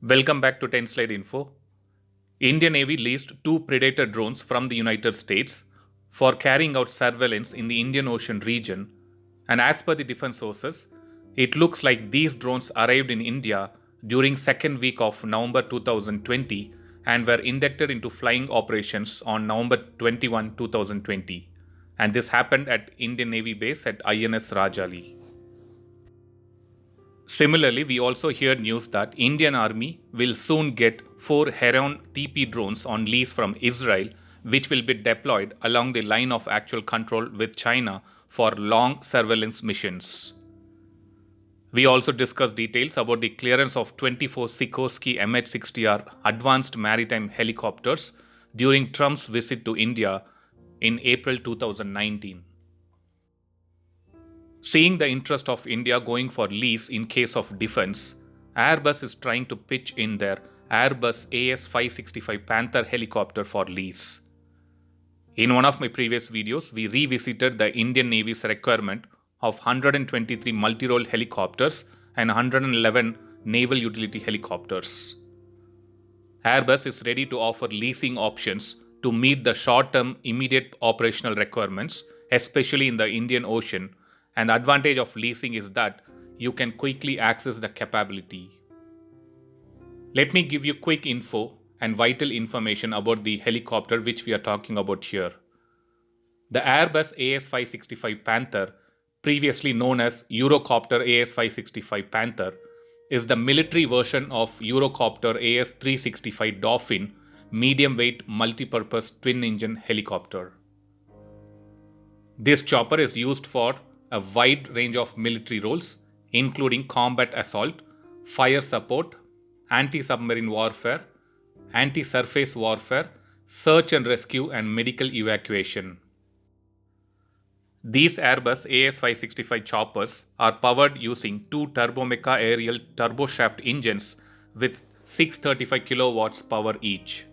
Welcome back to 10 Slide Info. Indian Navy leased two Predator drones from the United States for carrying out surveillance in the Indian Ocean region. And as per the defense sources, it looks like these drones arrived in India during second week of November 2020 and were inducted into flying operations on November 21, 2020. And this happened at Indian Navy base at INS Rajali. Similarly, we also hear news that Indian Army will soon get 4 Heron TP drones on lease from Israel, which will be deployed along the line of actual control with China for long surveillance missions. We also discussed details about the clearance of 24 Sikorsky MH-60R advanced maritime helicopters during Trump's visit to India in April 2019. Seeing the interest of India going for lease in case of defense, Airbus is trying to pitch in their Airbus AS565 Panther helicopter for lease. In one of my previous videos, we revisited the Indian Navy's requirement of 123 multi-role helicopters and 111 naval utility helicopters. Airbus is ready to offer leasing options to meet the short-term immediate operational requirements, especially in the Indian Ocean, and the advantage of leasing is that you can quickly access the capability. Let me give you quick info and vital information about the helicopter which we are talking about here. The Airbus AS565 Panther, previously known as Eurocopter AS565 Panther, is the military version of Eurocopter AS365 Dolphin medium-weight multi-purpose twin-engine helicopter. This chopper is used for a wide range of military roles, including combat assault, fire support, anti-submarine warfare, anti-surface warfare, search and rescue, and medical evacuation. These Airbus AS565 choppers are powered using two Turbomeca aerial turboshaft engines with 635 kilowatts power each.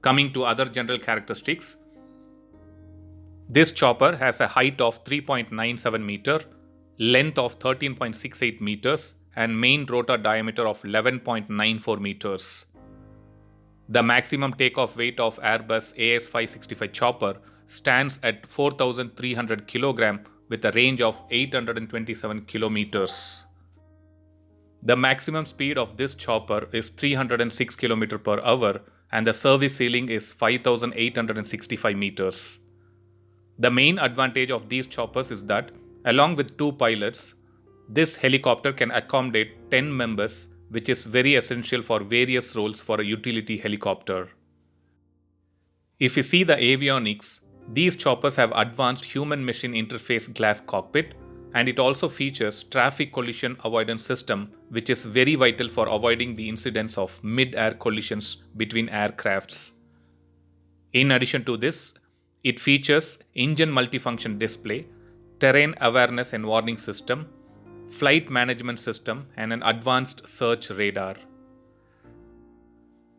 Coming to other general characteristics, this chopper has a height of 3.97 meter, length of 13.68 meters, and main rotor diameter of 11.94 meters. The maximum takeoff weight of Airbus AS565 chopper stands at 4,300 kg with a range of 827 kilometers. The maximum speed of this chopper is 306 km per hour and the service ceiling is 5,865 meters. The main advantage of these choppers is that, along with two pilots, this helicopter can accommodate 10 members, which is very essential for various roles for a utility helicopter. If you see the avionics, these choppers have advanced human-machine interface glass cockpit, and it also features traffic collision avoidance system, which is very vital for avoiding the incidence of mid-air collisions between aircrafts. In addition to this, it features engine multifunction display, terrain awareness and warning system, flight management system, and an advanced search radar.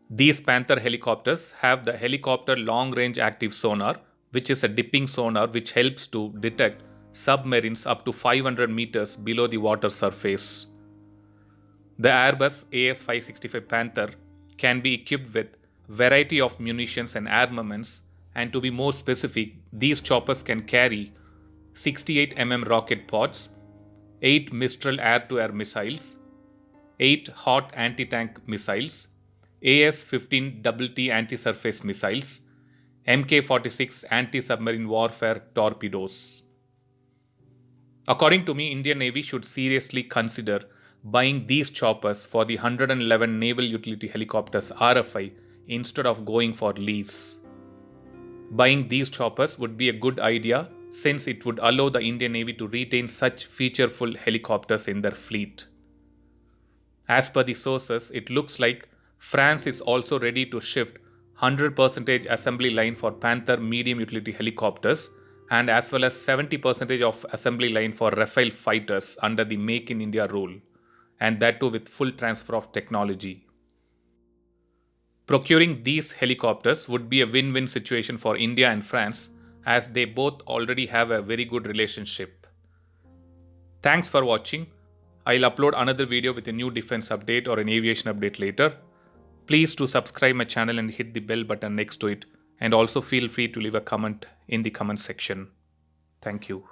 These Panther helicopters have the helicopter long-range active sonar, which is a dipping sonar which helps to detect submarines up to 500 meters below the water surface. The Airbus AS565 Panther can be equipped with variety of munitions and armaments, and to be more specific, these choppers can carry 68 rocket pods, 8 Mistral air-to-air missiles, 8 Hot anti-tank missiles, AS-15 TT anti-surface missiles, Mk-46 anti-submarine warfare torpedoes. According to me, Indian Navy should seriously consider buying these choppers for the 111 Naval Utility Helicopters RFI instead of going for lease. Buying these choppers would be a good idea since it would allow the Indian Navy to retain such featureful helicopters in their fleet. As per the sources, it looks like France is also ready to shift 100% assembly line for Panther medium utility helicopters and as well as 70% of assembly line for Rafale fighters under the Make in India rule, and that too with full transfer of technology. Procuring these helicopters would be a win-win situation for India and France as they both already have a very good relationship. Thanks for watching. I'll upload another video with a new defense update or an aviation update later. Please do subscribe my channel and hit the bell button next to it, and also feel free to leave a comment in the comment section. Thank you.